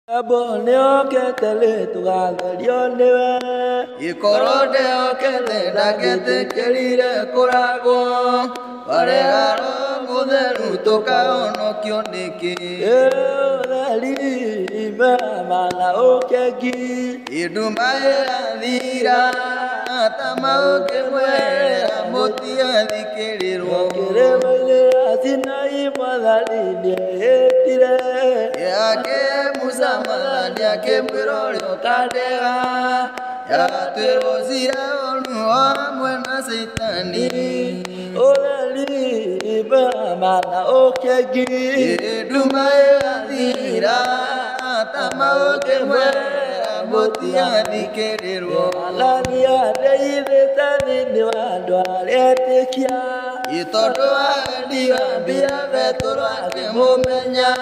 Aboneo que te le tu galerione y corodeo que te da que te querire corago paregaro modelo toca no kioniki dali mala o que gi y dumae adira tamao que muera motia di queriro quereme asina y madali tire ya que Musamala ya que pero cadega ya te rosira onu buena seitani olali ba mala okegi dumai adira tamao que muera motia di querero la dia de tani ni wando aletekia y todo dia bia vetoro que momenya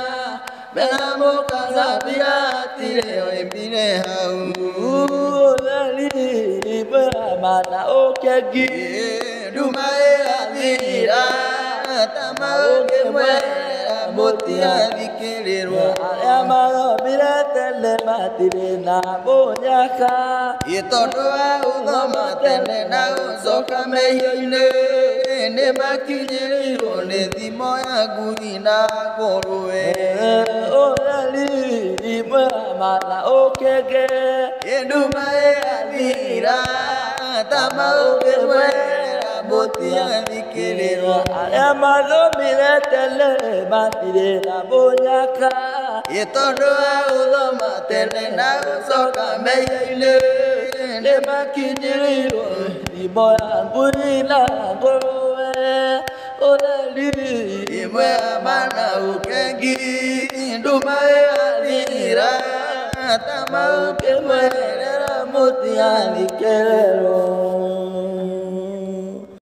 Benamo Casabia, Tire, Bine, Hau, Lali, Bamana, Okagi, Dumae, Adira, Tamao, Gemera, Motia, Viquero, Amaro, Birate, Matirena, Bonyaka, Itotoa, Udoma, Tenena, Sokamei, Nemakini, One, Dimoya, Gurina, Gorue. Olali mala okege edumae adira tamao gemera botia dikirero amado miretele matirena bonyaka itodoa udoma telena soka meile ne makiniro imoya burina goe olali imwe mana ukegi Dumae adira tamao que muera motia di querero